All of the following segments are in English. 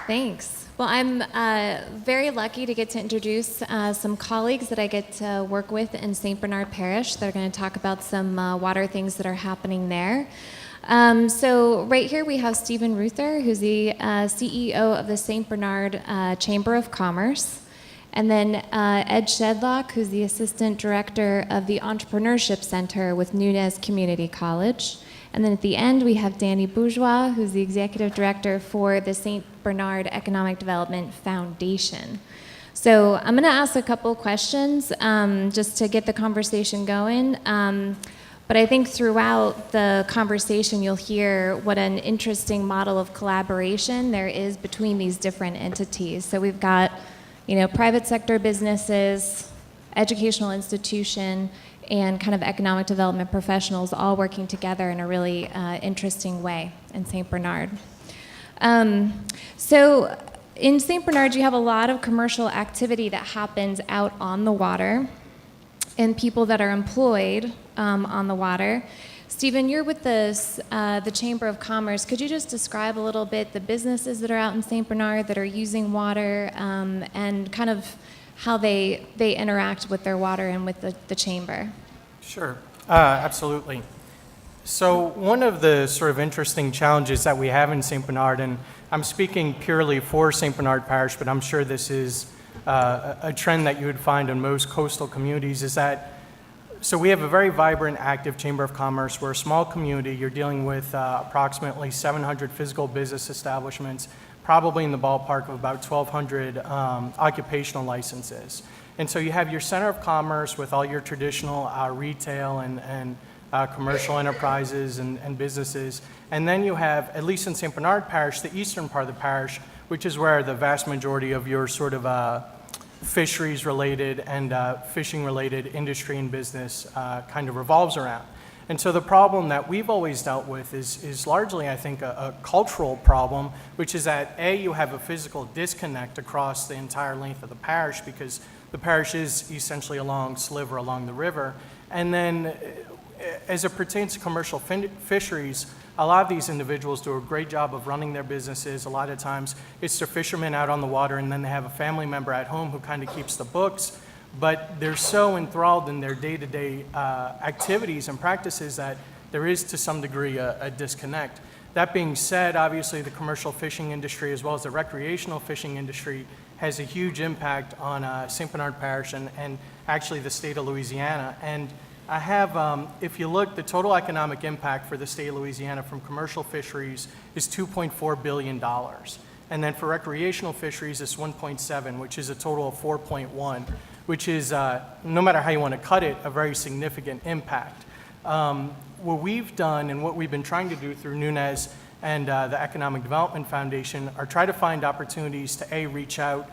Thanks. Well, I'm very lucky to get to introduce some colleagues that I get to work with in St. Bernard Parish. They're going to talk about some water things that are happening there. So right here we have Stephen Reuther, who's the CEO of the St. Bernard Chamber of Commerce. And then Ed Shedlock, who's the Assistant Director of the Entrepreneurship Center with Nunez Community College. And then at the end, we have Danny Bourgeois, who's the Executive Director for the St. Bernard Economic Development Foundation. So I'm going to ask a couple questions just to get the conversation going. But I think throughout the conversation, you'll hear what an interesting model of collaboration there is between these different entities. So we've got, private sector businesses, educational institution, and kind of economic development professionals all working together in a really interesting way in St. Bernard. So in St. Bernard, you have a lot of commercial activity that happens out on the water and people that are employed on the water. Stephen, you're with the Chamber of Commerce. Could you just describe a little bit the businesses that are out in St. Bernard that are using water and kind of how they interact with their water and with the chamber? Sure, absolutely. So one of the sort of interesting challenges that we have in St. Bernard, and I'm speaking purely for St. Bernard Parish, but I'm sure this is a trend that you would find in most coastal communities, is that so we have a very vibrant, active Chamber of Commerce. We're a small community. You're dealing with approximately 700 physical business establishments, probably in the ballpark of about 1,200 occupational licenses. And so you have your center of commerce with all your traditional retail and commercial enterprises and businesses. And then you have, at least in St. Bernard Parish, the eastern part of the parish, which is where the vast majority of your sort of fisheries-related and fishing-related industry and business kind of revolves around. And so the problem that we've always dealt with is largely, I think, a cultural problem, which is that, A, you have a physical disconnect across the entire length of the parish because the parish is essentially a long sliver along the river. And then as it pertains to commercial fisheries, a lot of these individuals do a great job of running their businesses. A lot of times it's their fishermen out on the water, and then they have a family member at home who kind of keeps the books. But they're so enthralled in their day-to-day activities and practices that there is, to some degree, a disconnect. That being said, obviously the commercial fishing industry as well as the recreational fishing industry has a huge impact on St. Bernard Parish and actually the state of Louisiana. And I have, if you look, the total economic impact for the state of Louisiana from commercial fisheries is $2.4 billion. And then for recreational fisheries, it's 1.7, which is a total of 4.1, which is, no matter how you want to cut it, a very significant impact. What we've done and what we've been trying to do through Nunez and the Economic Development Foundation are try to find opportunities to, A, reach out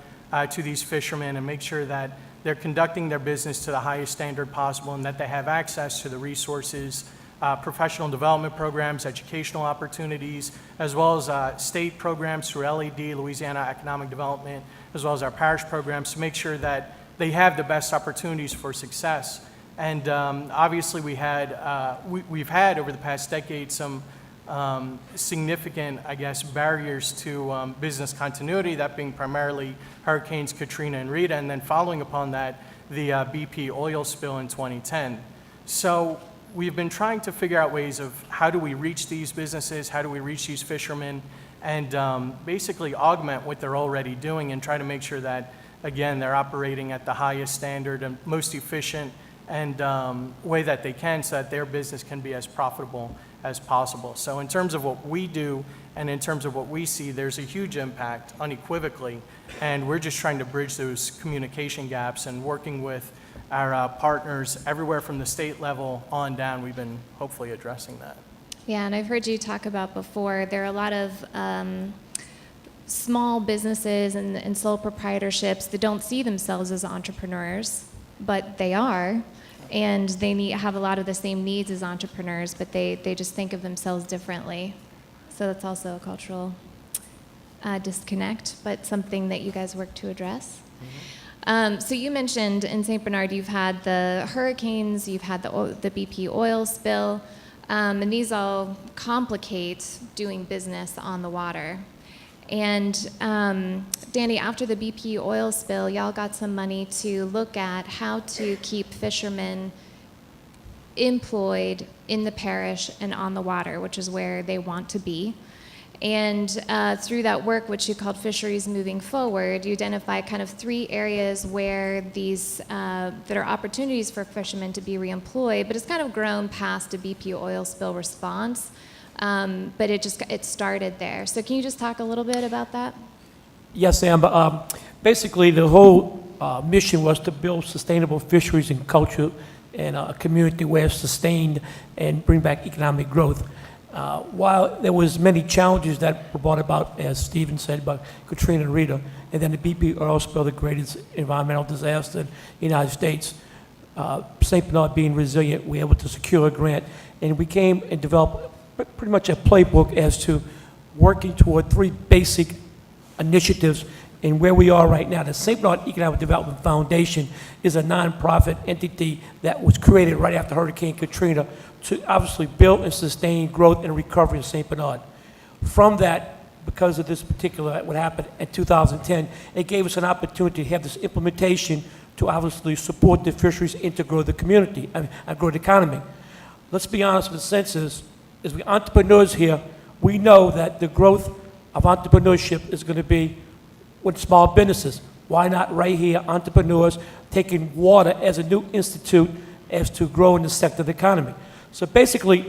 to these fishermen and make sure that they're conducting their business to the highest standard possible and that they have access to the resources, professional development programs, educational opportunities, as well as state programs through LED, Louisiana Economic Development, as well as our parish programs to make sure that they have the best opportunities for success. And obviously we've had over the past decade some significant, I guess, barriers to business continuity, that being primarily Hurricanes Katrina and Rita, and then following upon that, the BP oil spill in 2010. So we've been trying to figure out ways of how do we reach these businesses, how do we reach these fishermen, and basically augment what they're already doing and try to make sure that, again, they're operating at the highest standard and most efficient and way that they can so that their business can be as profitable as possible. So in terms of what we do and in terms of what we see, there's a huge impact unequivocally, and we're just trying to bridge those communication gaps and working with our partners everywhere from the state level on down. We've been hopefully addressing that. Yeah, and I've heard you talk about before, there are a lot of small businesses and sole proprietorships that don't see themselves as entrepreneurs, but they are. And they have a lot of the same needs as entrepreneurs, but they just think of themselves differently. So that's also a cultural disconnect, but something that you guys work to address. Mm-hmm. So you mentioned in St. Bernard you've had the hurricanes, you've had the BP oil spill, and these all complicate doing business on the water. And Danny, after the BP oil spill, y'all got some money to look at how to keep fishermen employed in the parish and on the water, which is where they want to be. And through that work, which you called Fisheries Moving Forward, you identify kind of 3 areas where these that are opportunities for fishermen to be reemployed, but it's kind of grown past a BP oil spill response. But it started there. So can you just talk a little bit about that? Yes, Amber. Basically, the whole mission was to build sustainable fisheries and culture and a community where it's sustained and bring back economic growth. While there was many challenges that were brought about, as Stephen said, by Katrina and Rita, and then the BP oil spill, the greatest environmental disaster in the United States, St. Bernard being resilient, we were able to secure a grant, and we came and developed pretty much a playbook as to working toward 3 basic initiatives. And where we are right now, the St. Bernard Economic Development Foundation is a nonprofit entity that was created right after Hurricane Katrina to obviously build and sustain growth and recovery in St. Bernard. From that, because of this particular, what happened in 2010, it gave us an opportunity to have this implementation to obviously support the fisheries and to grow the community, and grow the economy. Let's be honest with the census, as we entrepreneurs here, we know that the growth of entrepreneurship is going to be with small businesses. Why not right here, entrepreneurs taking water as a new institute as to grow in the sector of the economy. So basically,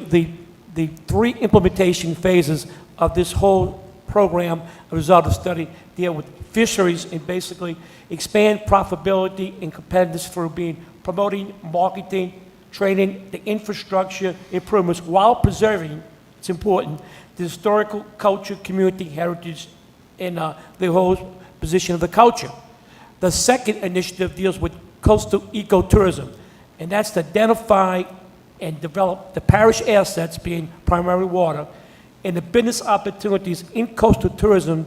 the 3 implementation phases of this whole program, a result of study, deal with fisheries and basically expand profitability and competitiveness through promoting, marketing, training, the infrastructure improvements while preserving, it's important, the historical culture, community, heritage, and the whole position of the culture. The second initiative deals with coastal ecotourism, and that's to identify and develop the parish assets, being primary water, and the business opportunities in coastal tourism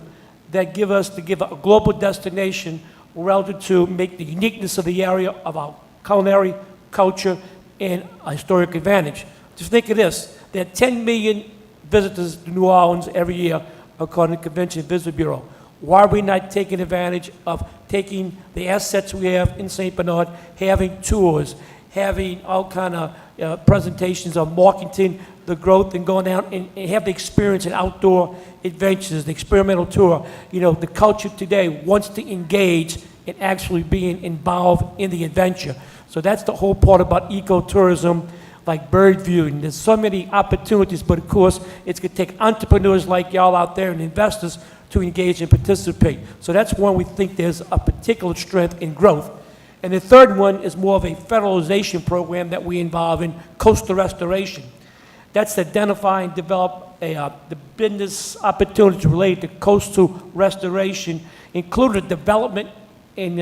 that give a global destination relative to make the uniqueness of the area of our culinary culture and a historic advantage. Just think of this, there are 10 million visitors to New Orleans every year, according to the Convention and Visitor Bureau. Why are we not taking advantage of taking the assets we have in St. Bernard, having tours, having all kind of presentations of marketing, the growth, and going out and have the experience in outdoor adventures, the experimental tour. You know, the culture today wants to engage in actually being involved in the adventure. So that's the whole part about ecotourism, like bird viewing. There's so many opportunities, but of course, it's going to take entrepreneurs like y'all out there and investors to engage and participate. So that's one we think there's a particular strength in growth. And the third one is more of a federalization program that we involve in coastal restoration. That's to identify and develop the business opportunities related to coastal restoration, including the development and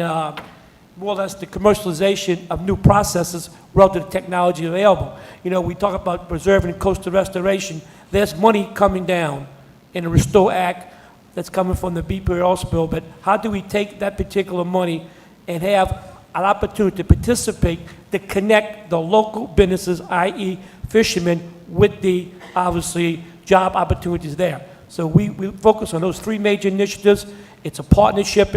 more or less the commercialization of new processes relative to technology available. You know, we talk about preserving coastal restoration. There's money coming down in the Restore Act that's coming from the BP oil spill, but how do we take that particular money and have an opportunity to participate to connect the local businesses, i.e. fishermen, with the, obviously, job opportunities there. So we focus on those 3 major initiatives. It's a partnership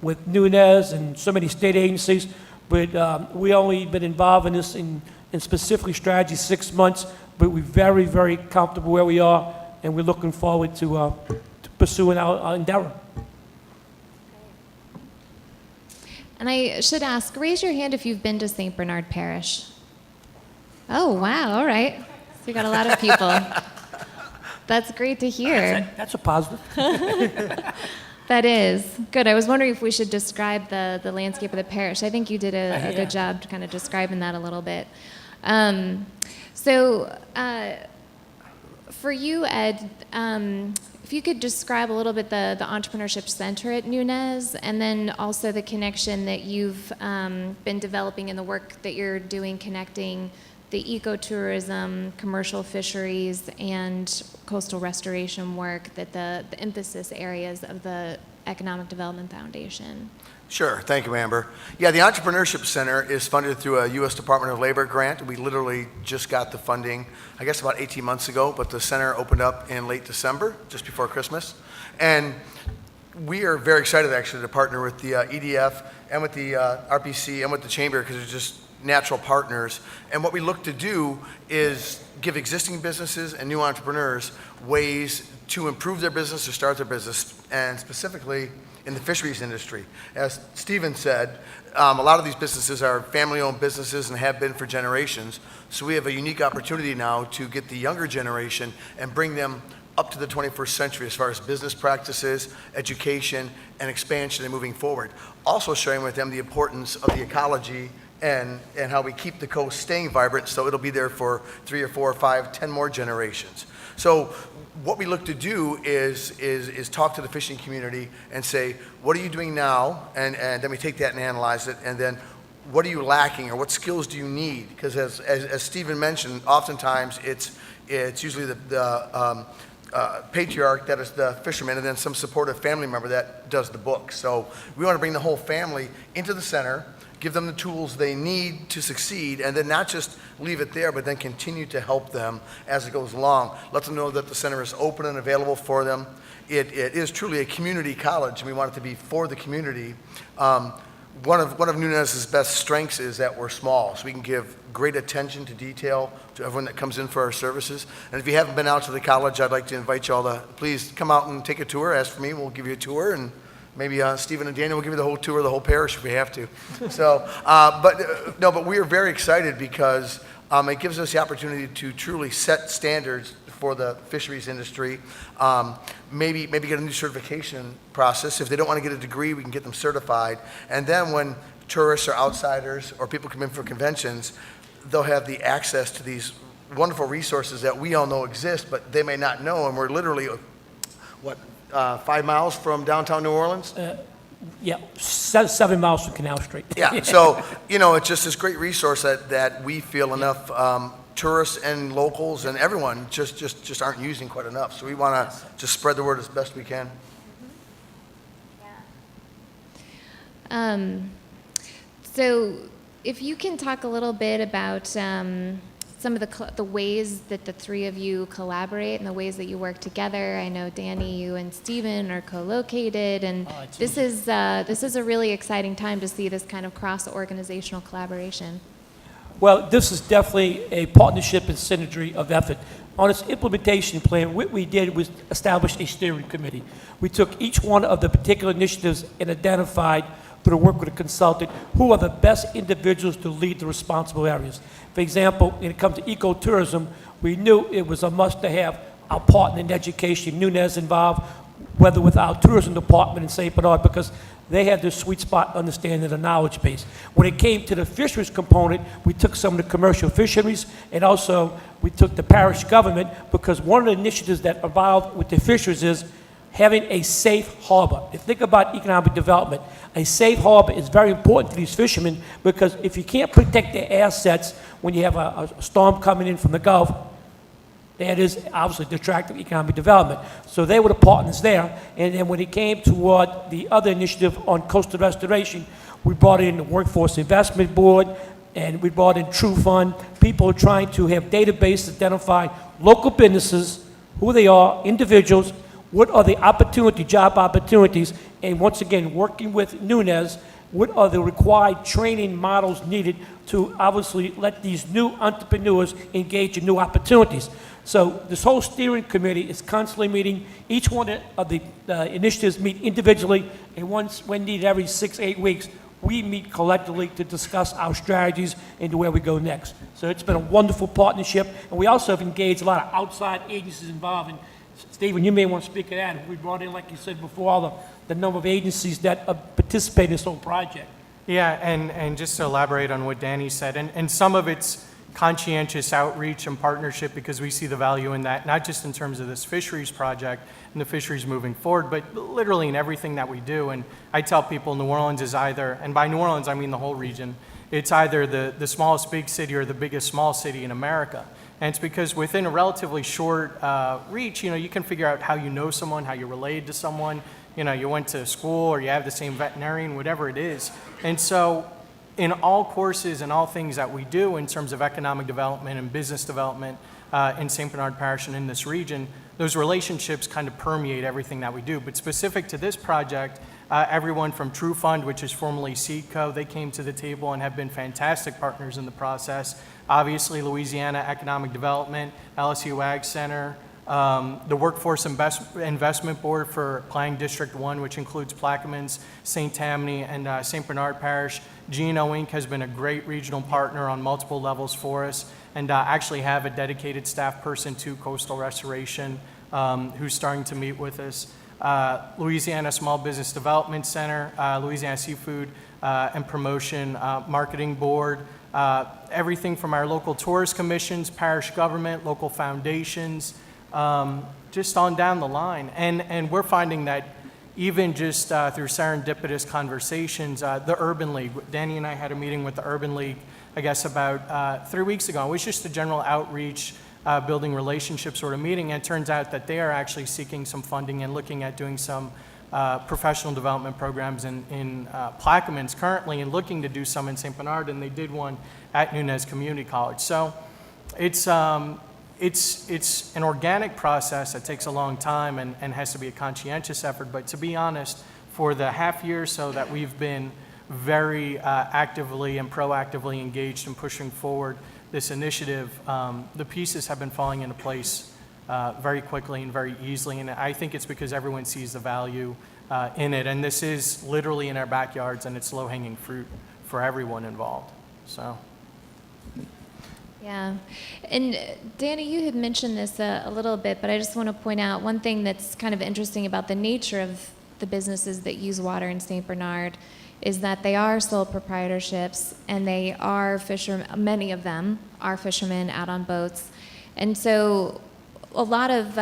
with Nunez and so many state agencies, but we only been involved in this in specifically strategy 6 months, but we're very, very comfortable where we are, and we're looking forward to pursuing our endeavor. And I should ask, raise your hand if you've been to St. Bernard Parish. Oh, wow, all right. So we got a lot of people. That's great to hear. That's a positive. That is. Good. I was wondering if we should describe the landscape of the parish. I think you did a good job to kind of describing that a little bit. For you, Ed, if you could describe a little bit the entrepreneurship center at Nunez, and then also the connection that you've been developing in the work that you're doing connecting the ecotourism, commercial fisheries, and coastal restoration work, that the emphasis areas of the Economic Development Foundation. Sure. Thank you, Amber. Yeah, the Entrepreneurship Center is funded through a U.S. Department of Labor grant. We literally just got the funding, I guess, about 18 months ago, but the center opened up in late December, just before Christmas. And we are very excited, actually, to partner with the EDF and with the RPC and with the Chamber, because they're just natural partners. And what we look to do is give existing businesses and new entrepreneurs ways to improve their business or start their business, and specifically in the fisheries industry. As Stephen said, a lot of these businesses are family-owned businesses and have been for generations. So we have a unique opportunity now to get the younger generation and bring them up to the 21st century as far as business practices, education, and expansion and moving forward. Also sharing with them the importance of the ecology and how we keep the coast staying vibrant, so it'll be there for 3 or 4 or 5, 10 more generations. So what we look to do is talk to the fishing community and say, what are you doing now? And then we take that and analyze it, and then what are you lacking, or what skills do you need? Because as Stephen mentioned, oftentimes it's usually the patriarch that is the fisherman, and then some supportive family member that does the book. So we want to bring the whole family into the center, give them the tools they need to succeed, and then not just leave it there, but then continue to help them as it goes along. Let them know that the center is open and available for them. It is truly a community college, and we want it to be for the community. One of Nunez's best strengths is that we're small, so we can give great attention to detail to everyone that comes in for our services. And if you haven't been out to the college, I'd like to invite you all to please come out and take a tour. Ask for me, we'll give you a tour, and maybe Stephen and Daniel will give you the whole tour of the whole parish if we have to. So, but we are very excited because it gives us the opportunity to truly set standards for the fisheries industry. Maybe get a new certification process. If they don't want to get a degree, we can get them certified. And then when tourists or outsiders or people come in for conventions, they'll have the access to these wonderful resources that we all know exist, but they may not know. And we're literally, 5 miles from downtown New Orleans? Yeah, 7 miles from Canal Street. Yeah, so, it's just this great resource that we feel enough tourists and locals and everyone just aren't using quite enough. So we want to just spread the word as best we can. So if you can talk a little bit about some of the ways that the three of you collaborate and the ways that you work together. I know, Danny, you and Stephen are co-located, and this is a really exciting time to see this kind of cross-organizational collaboration. Well, this is definitely a partnership and synergy of effort. On its implementation plan, what we did was establish a steering committee. We took each one of the particular initiatives and identified, through the work with a consultant, who are the best individuals to lead the responsible areas. For example, when it comes to ecotourism, we knew it was a must to have our partner in education, Nunez, involved, whether with our tourism department in St Bernard, because they had this sweet spot understanding the knowledge base. When it came to the fisheries component, we took some of the commercial fisheries, and also we took the parish government, because one of the initiatives that involved with the fisheries is having a safe harbor. If you think about economic development, a safe harbor is very important to these fishermen, because if you can't protect their assets when you have a storm coming in from the Gulf, that is obviously detractive economic development. So they were the partners there. And then when it came toward the other initiative on coastal restoration, we brought in the Workforce Investment Board, and we brought in True Fund, people trying to have databases identify local businesses, who they are, individuals, what are the job opportunities, and once again, working with Nunez, what are the required training models needed to obviously let these new entrepreneurs engage in new opportunities. So this whole steering committee is constantly meeting. Each one of the initiatives meet individually, and once when needed every 6-8 weeks, we meet collectively to discuss our strategies and where we go next. So it's been a wonderful partnership, and we also have engaged a lot of outside agencies involved. And Stephen, you may want to speak of that. We brought in, like you said before, all the number of agencies that participate in this whole project. Yeah, and just to elaborate on what Danny said, and some of it's conscientious outreach and partnership, because we see the value in that, not just in terms of this fisheries project and the fisheries moving forward, but literally in everything that we do. And I tell people New Orleans is either, and by New Orleans I mean the whole region, it's either the smallest big city or the biggest small city in America. And it's because within a relatively short reach, you can figure out how you know someone, how you relate to someone. you went to school or you have the same veterinarian, whatever it is. And so in all courses and all things that we do in terms of economic development and business development in St. Bernard Parish and in this region, those relationships kind of permeate everything that we do. But specific to this project, everyone from True Fund, which is formerly Seed Co., they came to the table and have been fantastic partners in the process. Obviously, Louisiana Economic Development, LSU Ag Center, the Workforce Investment Board for Planning District 1, which includes Plaquemines, St. Tammany, and St. Bernard Parish. G&O Inc. has been a great regional partner on multiple levels for us, and actually have a dedicated staff person to coastal restoration who's starting to meet with us. Louisiana Small Business Development Center, Louisiana Seafood and Promotion Marketing Board, everything from our local tourist commissions, parish government, local foundations, just on down the line. And we're finding that even just through serendipitous conversations, the Urban League, Danny and I had a meeting with the Urban League, I guess about 3 weeks ago. It was just a general outreach, building relationships sort of meeting, and it turns out that they are actually seeking some funding and looking at doing some professional development programs in Plaquemines currently, and looking to do some in St. Bernard, and they did one at Nunez Community College. So it's an organic process that takes a long time and has to be a conscientious effort. But to be honest, for the half year or so that we've been very actively and proactively engaged in pushing forward this initiative, the pieces have been falling into place very quickly and very easily. And I think it's because everyone sees the value in it. And this is literally in our backyards, and it's low-hanging fruit for everyone involved. So. Yeah. And Danny, you had mentioned this a little bit, but I just want to point out one thing that's kind of interesting about the nature of the businesses that use water in St. Bernard is that they are sole proprietorships, and they are fishermen. Many of them are fishermen out on boats. And so a lot of,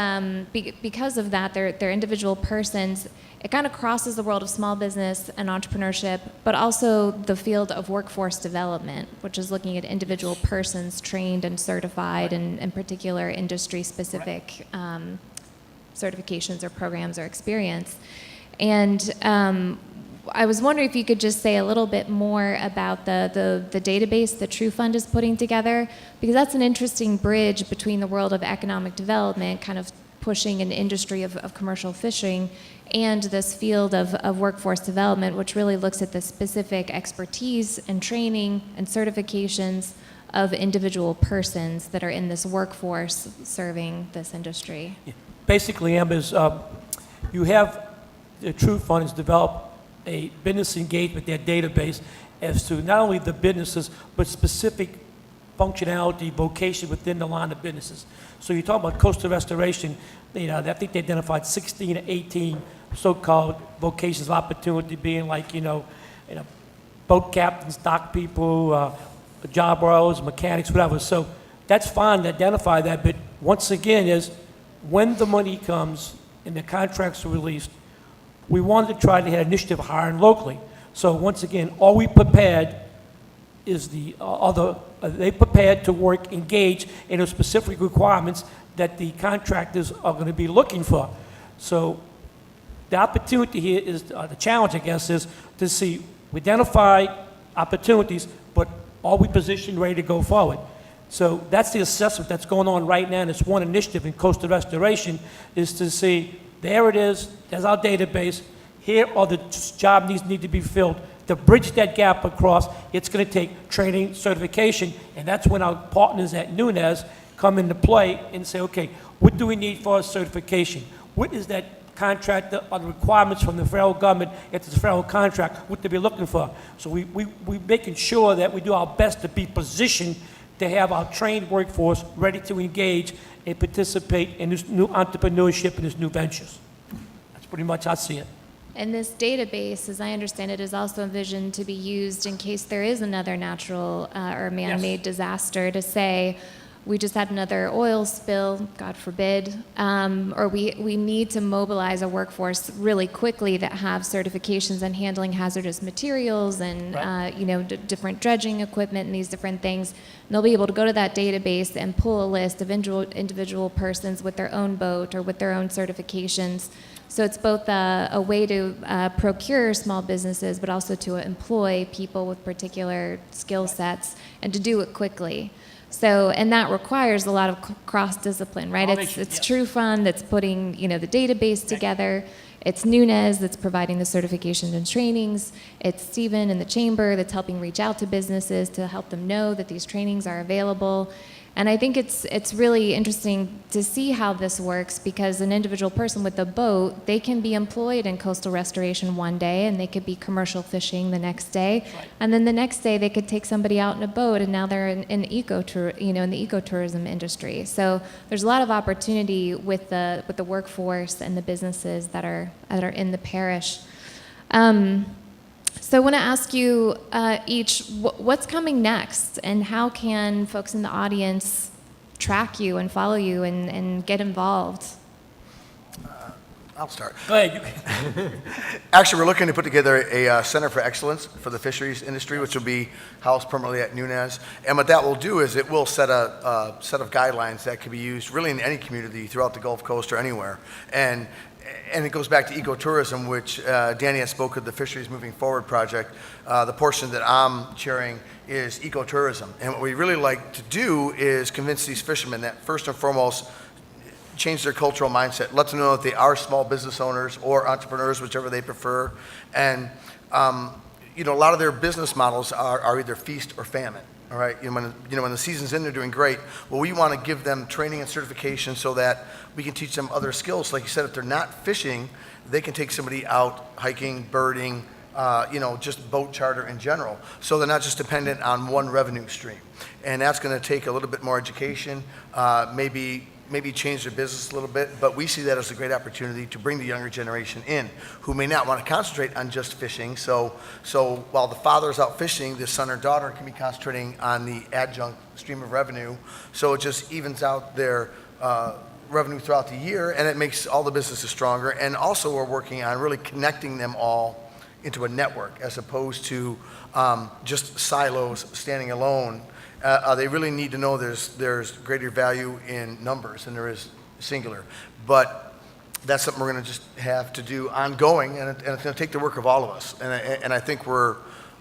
because of that, they're individual persons. It kind of crosses the world of small business and entrepreneurship, but also the field of workforce development, which is looking at individual persons trained and certified in particular industry-specific certifications or programs or experience. And I was wondering if you could just say a little bit more about the database that True Fund is putting together, because that's an interesting bridge between the world of economic development, kind of pushing an industry of commercial fishing, and this field of workforce development, which really looks at the specific expertise and training and certifications of individual persons that are in this workforce serving this industry. Basically, Amber, you have the True Fund has developed a business engagement, their database, as to not only the businesses, but specific functionality, vocation within the line of businesses. So you talk about coastal restoration, I think they identified 16 or 18 so-called vocations of opportunity, being like, boat captains, dock people, job roles, mechanics, whatever. So that's fine to identify that, but once again, is when the money comes and the contracts are released, we wanted to try to have initiative hiring locally. So once again, are we prepared is they prepared to work, engage in those specific requirements that the contractors are going to be looking for. So the opportunity here is, the challenge, I guess, is to see, we identify opportunities, but are we positioned ready to go forward? So that's the assessment that's going on right now, and it's one initiative in coastal restoration, is to see, there it is, there's our database, here are the job needs need to be filled. To bridge that gap across, it's going to take training, certification, and that's when our partners at Nunez come into play and say, okay, what do we need for our certification? What is that contract, are the requirements from the federal government, if it's a federal contract, what they'll be looking for? So we're making sure that we do our best to be positioned to have our trained workforce ready to engage and participate in this new entrepreneurship and this new ventures. That's pretty much how I see it. And this database, as I understand it, is also envisioned to be used in case there is another natural or man-made disaster, to say, we just had another oil spill, God forbid, or we need to mobilize a workforce really quickly that have certifications in handling hazardous materials and different dredging equipment and these different things. And they'll be able to go to that database and pull a list of individual persons with their own boat or with their own certifications, So it's both a way to procure small businesses, but also to employ people with particular skill sets and to do it quickly. So, and that requires a lot of cross-discipline, right? It's True Fund that's putting, the database together. It's Nunez that's providing the certifications and trainings. It's Stephen in the chamber that's helping reach out to businesses to help them know that these trainings are available. And I think it's really interesting to see how this works, because an individual person with a boat, they can be employed in coastal restoration one day, and they could be commercial fishing the next day, right. And then the next day they could take somebody out in a boat, and now they're in the ecotourism industry. So there's a lot of opportunity with the workforce and the businesses that are in the parish. So I want to ask you each, what's coming next, and how can folks in the audience track you and follow you and get involved? I'll start. Go ahead. Actually, we're looking to put together a Center for Excellence for the fisheries industry, which will be housed permanently at Nunez. And what that will do is it will set a set of guidelines that can be used really in any community throughout the Gulf Coast or anywhere. And it goes back to ecotourism, which Danny has spoke of the Fisheries Moving Forward project. The portion that I'm chairing is ecotourism. And what we really like to do is convince these fishermen that first and foremost, change their cultural mindset, let them know that they are small business owners or entrepreneurs, whichever they prefer. And, a lot of their business models are either feast or famine. All right, when the season's in, they're doing great. Well, we want to give them training and certification so that we can teach them other skills. Like you said, if they're not fishing, they can take somebody out hiking, birding, just boat charter in general. So they're not just dependent on one revenue stream. And that's going to take a little bit more education, maybe change their business a little bit, but we see that as a great opportunity to bring the younger generation in who may not want to concentrate on just fishing. So while the father is out fishing, the son or daughter can be concentrating on the adjunct stream of revenue. So it just evens out their revenue throughout the year, and it makes all the businesses stronger. And also we're working on really connecting them all into a network as opposed to just silos standing alone. They really need to know there's greater value in numbers than there is singular. But that's something we're going to just have to do ongoing, and it's going to take the work of all of us. And I think we're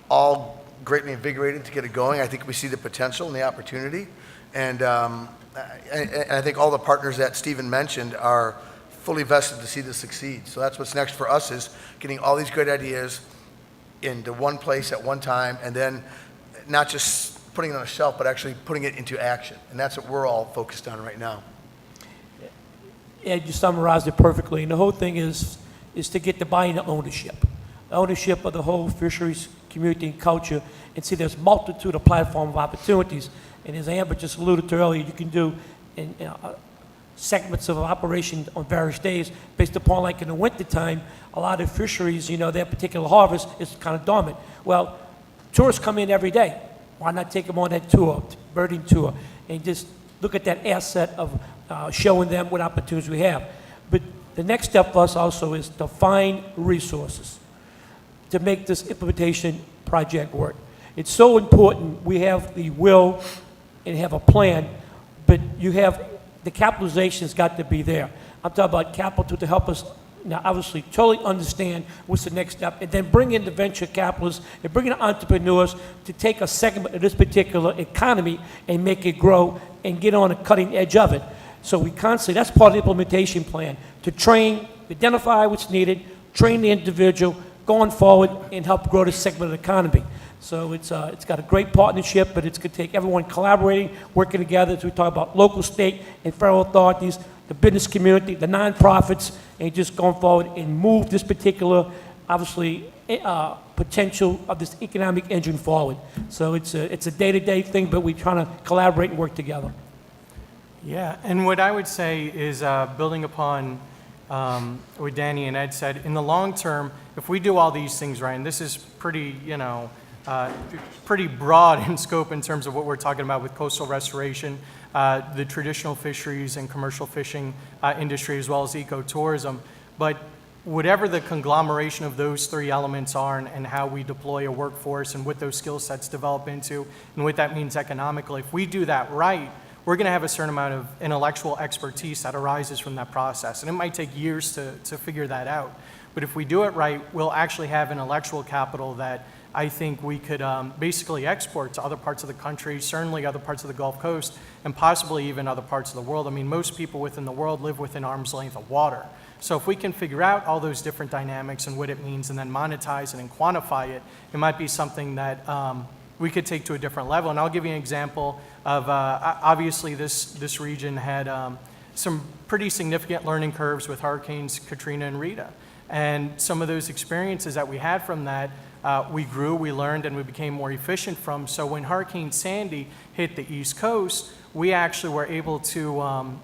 all greatly invigorated to get it going. I think we see the potential and the opportunity. And I think all the partners that Stephen mentioned are fully vested to see this succeed. So that's what's next for us, is getting all these great ideas into one place at one time, and then not just putting it on a shelf, but actually putting it into action. And that's what we're all focused on right now. Yeah, you summarized it perfectly. And the whole thing is to get the buy-in to ownership of the whole fisheries community and culture, and see there's multitude of platform of opportunities. And as Amber just alluded to earlier, you can do segments of operation on various days based upon, like in the wintertime, a lot of fisheries, their particular harvest is kind of dormant. Well, tourists come in every day. Why not take them on that tour, birding tour, and just look at that asset of showing them what opportunities we have. But the next step for us also is to find resources to make this implementation project work. It's so important we have the will and have a plan, but you have the capitalization's got to be there. I'm talking about capital to help us now, obviously, totally understand what's the next step, and then bring in the venture capitalists and bring in entrepreneurs to take a segment of this particular economy and make it grow and get on the cutting edge of it. So we constantly, that's part of the implementation plan, to train, identify what's needed, train the individual, going forward, and help grow this segment of the economy. So it's got a great partnership, but it's going to take everyone collaborating, working together, as we talk about local, state, and federal authorities, the business community, the nonprofits, and just going forward and move this particular, obviously, potential of this economic engine forward. So it's a day-to-day thing, but we're trying to collaborate and work together. Yeah, and what I would say is building upon what Danny and Ed said, in the long term, if we do all these things right, and this is pretty, pretty broad in scope in terms of what we're talking about with coastal restoration, the traditional fisheries and commercial fishing industry, as well as ecotourism. But whatever the conglomeration of those three elements are, and how we deploy a workforce and what those skill sets develop into and what that means economically, if we do that right, we're going to have a certain amount of intellectual expertise that arises from that process. And it might take years to figure that out. But if we do it right, we'll actually have intellectual capital that I think we could basically export to other parts of the country, certainly other parts of the Gulf Coast, and possibly even other parts of the world. I mean, most people within the world live within arm's length of water. So if we can figure out all those different dynamics and what it means and then monetize it and quantify it, it might be something that we could take to a different level. And I'll give you an example of, obviously this region had some pretty significant learning curves with Hurricanes Katrina and Rita. And some of those experiences that we had from that, we grew, we learned, and we became more efficient from. So when Hurricane Sandy hit the East Coast, we actually were able to,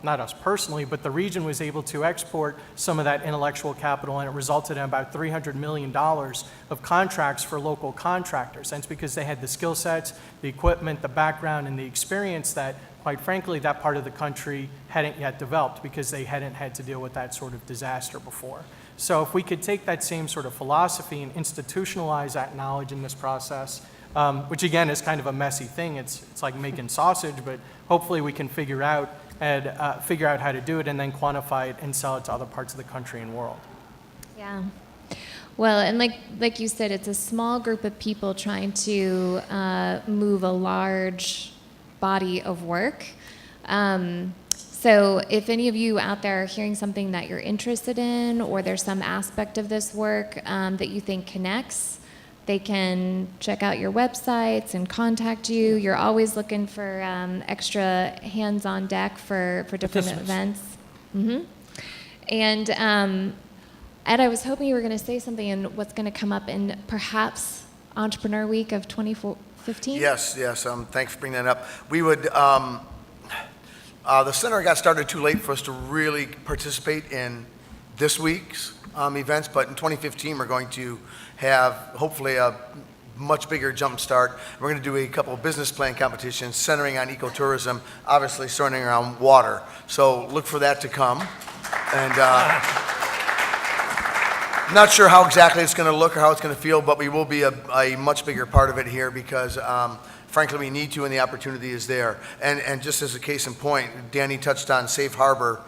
not us personally, but the region was able to export some of that intellectual capital, and it resulted in about $300 million of contracts for local contractors. And it's because they had the skill sets, the equipment, the background, and the experience that, quite frankly, that part of the country hadn't yet developed because they hadn't had to deal with that sort of disaster before. So if we could take that same sort of philosophy and institutionalize that knowledge in this process, which again is kind of a messy thing. It's like making sausage, but hopefully we can figure out how to do it and then quantify it and sell it to other parts of the country and world. Yeah. Well, and like you said, it's a small group of people trying to move a large body of work. So if any of you out there are hearing something that you're interested in, or there's some aspect of this work that you think connects, they can check out your websites and contact you. You're always looking for extra hands on deck for different events. Mm-hmm. And Ed, I was hoping you were going to say something in what's going to come up in perhaps Entrepreneur Week of 2015? Yes. Thanks for bringing that up. We would, the center got started too late for us to really participate in this week's events, but in 2015 we're going to have hopefully a much bigger jump start. We're going to do a couple of business plan competitions centering on ecotourism, obviously centering around water. So look for that to come. And not sure how exactly it's going to look or how it's going to feel, but we will be a much bigger part of it here because frankly, we need to, and the opportunity is there. And just as a case in point, Danny touched on Safe Harbor.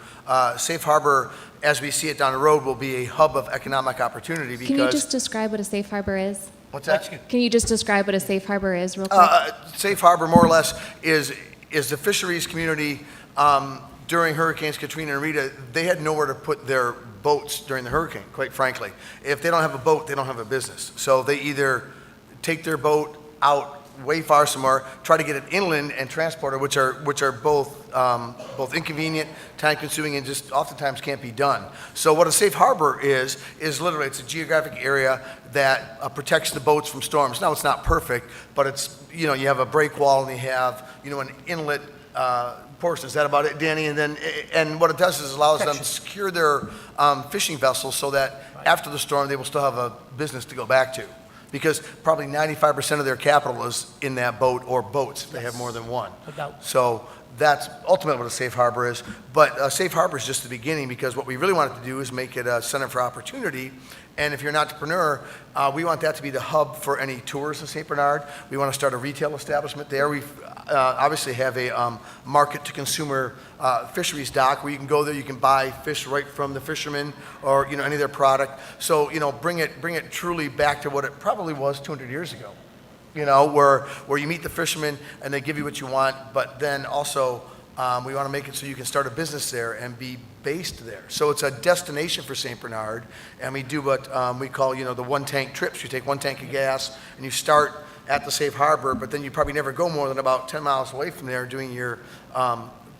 Safe Harbor, as we see it down the road, will be a hub of economic opportunity because... Can you just describe what a safe harbor is? What's that? Can you just describe what a safe harbor is real quick? Safe Harbor, more or less, is the fisheries community during Hurricanes Katrina and Rita. They had nowhere to put their boats during the hurricane, quite frankly. If they don't have a boat, they don't have a business. So they either take their boat out way far somewhere, try to get it inland and transport it, which are both inconvenient, time-consuming, and just oftentimes can't be done. So what a safe harbor is literally it's a geographic area that protects the boats from storms. Now it's not perfect, but it's you have a break wall and you have an inlet portion. Is that about it, Danny? And what it does is allows them to secure their fishing vessels so that after the storm they will still have a business to go back to. Because probably 95% of their capital is in that boat or boats. They have more than one. So that's ultimately what a safe harbor is. But a safe harbor is just the beginning because what we really wanted to do is make it a center for opportunity. And if you're an entrepreneur, we want that to be the hub for any tours in St. Bernard. We want to start a retail establishment there. We obviously have a market-to-consumer fisheries dock where you can go there, you can buy fish right from the fishermen or any of their product. So bring it truly back to what it probably was 200 years ago. Where you meet the fishermen and they give you what you want, but then also we want to make it so you can start a business there and be based there. So it's a destination for St. Bernard, and we do what we call, the one-tank trips. You take one tank of gas and you start at the safe harbor, but then you probably never go more than about 10 miles away from there doing your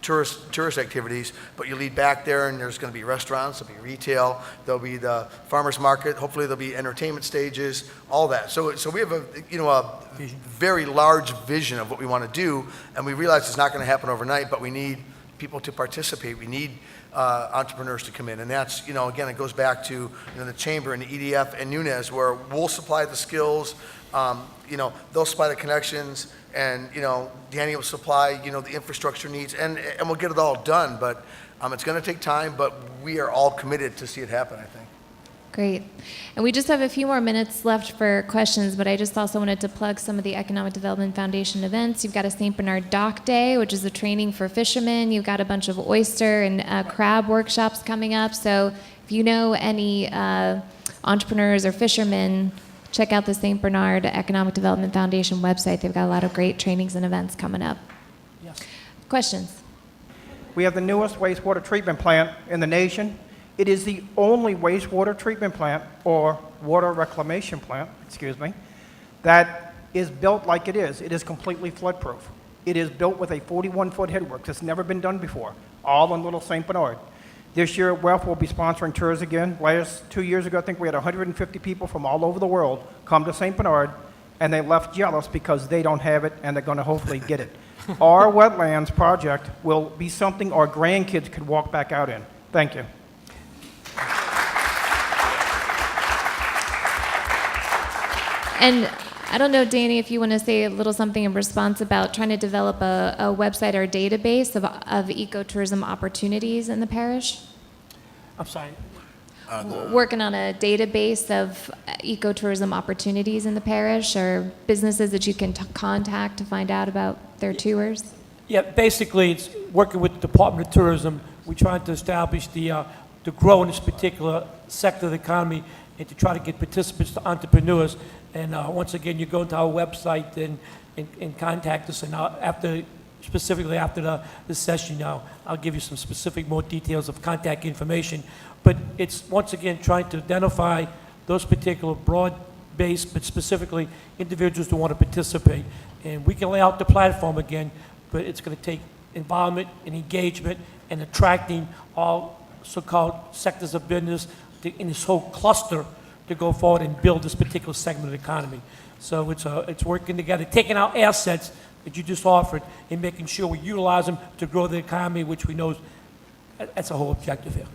tourist activities, but you lead back there and there's going to be restaurants, there'll be retail, there'll be the farmer's market, hopefully there'll be entertainment stages, all that. So we have a very large vision of what we want to do, and we realize it's not going to happen overnight, but we need people to participate. We need entrepreneurs to come in, and that's, again, it goes back to the chamber and the EDF and Nunez, where we'll supply the skills, they'll supply the connections, and Danny will supply the infrastructure needs, and we'll get it all done. But it's going to take time, but we are all committed to see it happen, I think. Great. And we just have a few more minutes left for questions, but I just also wanted to plug some of the Economic Development Foundation events. You've got a St. Bernard Dock Day, which is a training for fishermen. You've got a bunch of oyster and crab workshops coming up. So if you know any entrepreneurs or fishermen, check out the St. Bernard Economic Development Foundation website. They've got a lot of great trainings and events coming up. Yes. Questions? We have the newest wastewater treatment plant in the nation. It is the only wastewater treatment plant, or water reclamation plant, that is built like it is. It is completely flood-proof. It is built with a 41-foot headwork. It's never been done before, all in Little St. Bernard. This year, WEF will be sponsoring tours again. 2 years ago, I think we had 150 people from all over the world come to St. Bernard, and they left jealous because they don't have it, and they're going to hopefully get it. Our wetlands project will be something our grandkids could walk back out in. Thank you. And I don't know, Danny, if you want to say a little something in response about trying to develop a website or database of ecotourism opportunities in the parish? I'm sorry. Working on a database of ecotourism opportunities in the parish, or businesses that you can contact to find out about their tours? Yeah, basically, it's working with the Department of Tourism. We're trying to establish to grow in this particular sector of the economy and to try to get participants to entrepreneurs. And once again, you go to our website and contact us. And specifically after the session, I'll give you some specific more details of contact information. But it's, once again, trying to identify those particular broad-based, but specifically individuals who want to participate. And we can lay out the platform again, but it's going to take involvement and engagement and attracting all so-called sectors of business in this whole cluster to go forward and build this particular segment of the economy. So it's working together, taking our assets that you just offered and making sure we utilize them to grow the economy, which we know that's a whole objective here.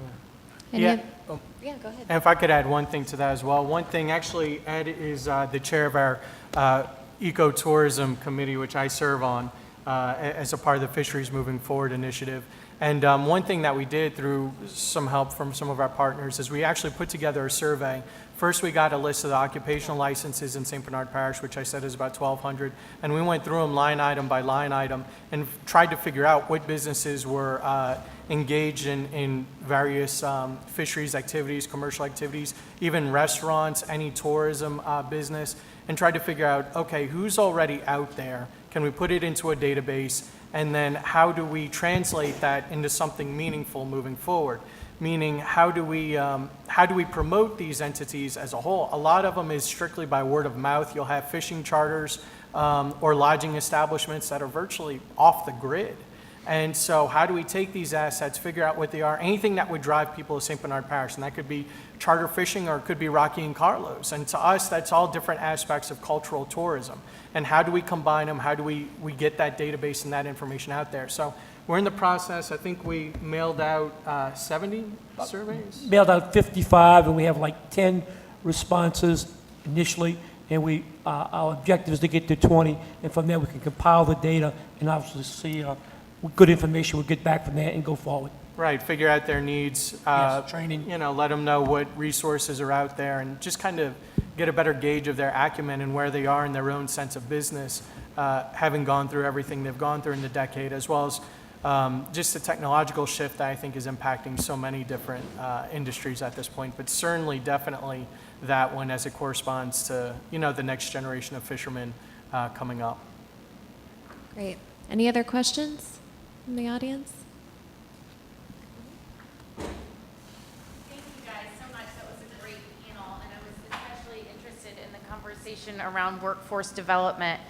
Yeah, go ahead. And if I could add one thing to that as well. One thing, actually, Ed is the chair of our ecotourism committee, which I serve on as a part of the Fisheries Moving Forward initiative. And one thing that we did through some help from some of our partners is we actually put together a survey. First, we got a list of the occupational licenses in St. Bernard Parish, which I said is about 1,200. And we went through them line item by line item and tried to figure out what businesses were engaged in various fisheries activities, commercial activities, even restaurants, any tourism business, and tried to figure out, okay, who's already out there? Can we put it into a database? And then how do we translate that into something meaningful moving forward? Meaning, how do we promote these entities as a whole? A lot of them is strictly by word of mouth. You'll have fishing charters or lodging establishments that are virtually off the grid. And so how do we take these assets, figure out what they are, anything that would drive people to St. Bernard Parish, and that could be charter fishing or it could be Rocky and Carlos. And to us, that's all different aspects of cultural tourism. And how do we combine them? How do we get that database and that information out there? So we're in the process. I think we mailed out 70 surveys. Mailed out 55, and we have like 10 responses initially. And our objective is to get to 20, and from there we can compile the data and obviously see good information we'll get back from there and go forward. Right, figure out their needs, Yes, training. Let them know what resources are out there and just kind of get a better gauge of their acumen and where they are in their own sense of business, having gone through everything they've gone through in the decade, as well as just the technological shift that I think is impacting so many different industries at this point, but certainly, definitely that one as it corresponds to, the next generation of fishermen coming up. Great. Any other questions from the audience? Thank you guys so much. That was a great panel, and I was especially interested in the conversation around workforce development.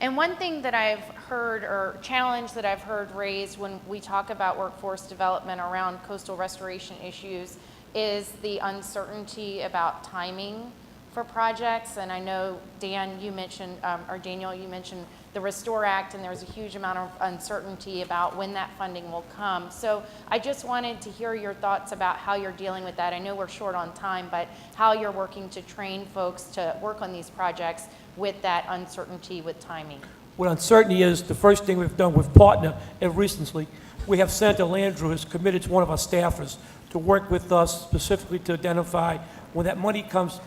And one thing that I've heard, or challenge that I've heard raised when we talk about workforce development around coastal restoration issues is the uncertainty about timing for projects. And I know, Dan, you mentioned, or Daniel, you mentioned the Restore Act, and there's a huge amount of uncertainty about when that funding will come. So I just wanted to hear your thoughts about how you're dealing with that. I know we're short on time, but how you're working to train folks to work on these projects with that uncertainty with timing. What uncertainty is, the first thing we've done with partner recently, we have Senator Landrieu has committed to one of our staffers to work with us specifically to identify when that money comes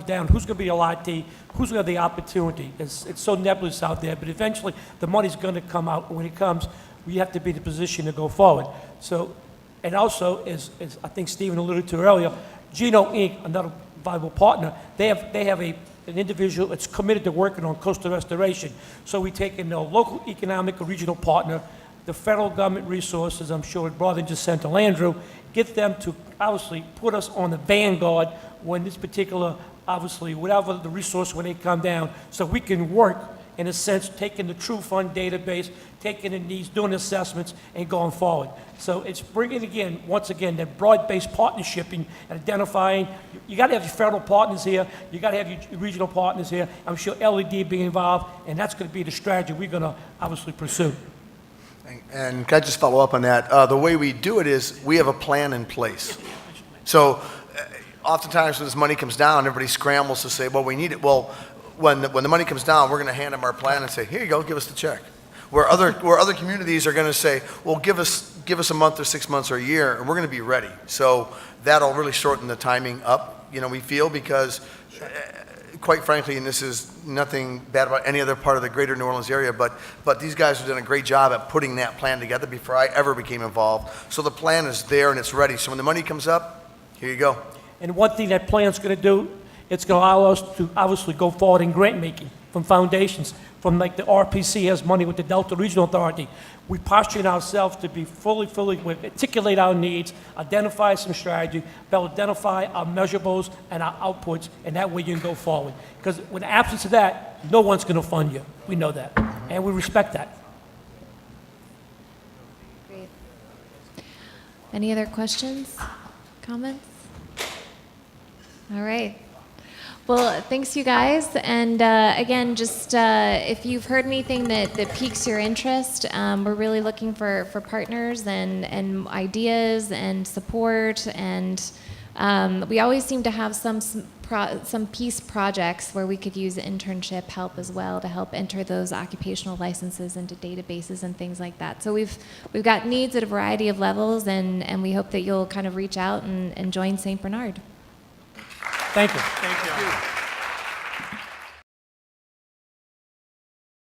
down, who's going to be allotee, who's going to have the opportunity. It's so nebulous out there, but eventually the money's going to come out. When it comes, we have to be in a position to go forward. So, and also, as I think Stephen alluded to earlier, Geno Inc., another viable partner, they have an individual that's committed to working on coastal restoration. So we take in a local economic or regional partner, the federal government resources, I'm sure broader than just Central Andrew, get them to obviously put us on the vanguard when this particular, obviously, whatever the resource when they come down, so we can work, in a sense, taking the true fund database, taking the needs, doing assessments, and going forward. So it's bringing, again, once again, that broad-based partnership and identifying, you got to have your federal partners here, you got to have your regional partners here, I'm sure LED being involved, and that's going to be the strategy we're going to obviously pursue. And can I just follow up on that? The way we do it is we have a plan in place. So oftentimes when this money comes down, everybody scrambles to say, well, we need it. Well, when the money comes down, we're going to hand them our plan and say, here you go, give us the check. Where other communities are going to say, well, give us a month or 6 months or a year, and we're going to be ready. So that'll really shorten the timing up, we feel, because quite frankly, and this is nothing bad about any other part of the greater New Orleans area, but these guys have done a great job at putting that plan together before I ever became involved. So the plan is there and it's ready. So when the money comes up, here you go. And one thing that plan's going to do, it's going to allow us to obviously go forward in grant making from foundations, from like the RPC has money with the Delta Regional Authority. We posture ourselves to be fully, articulate our needs, identify some strategy, identify our measurables and our outputs, and that way you can go forward. Because with the absence of that, no one's going to fund you. We know that, and we respect that. Great. Any other questions, comments? All right. Well, thanks, you guys. And again, just if you've heard anything that piques your interest, we're really looking for partners and ideas and support. And we always seem to have some piece projects where we could use internship help as well to help enter those occupational licenses into databases and things like that. So we've got needs at a variety of levels, and we hope that you'll kind of reach out and join St. Bernard. Thank you. Thank you.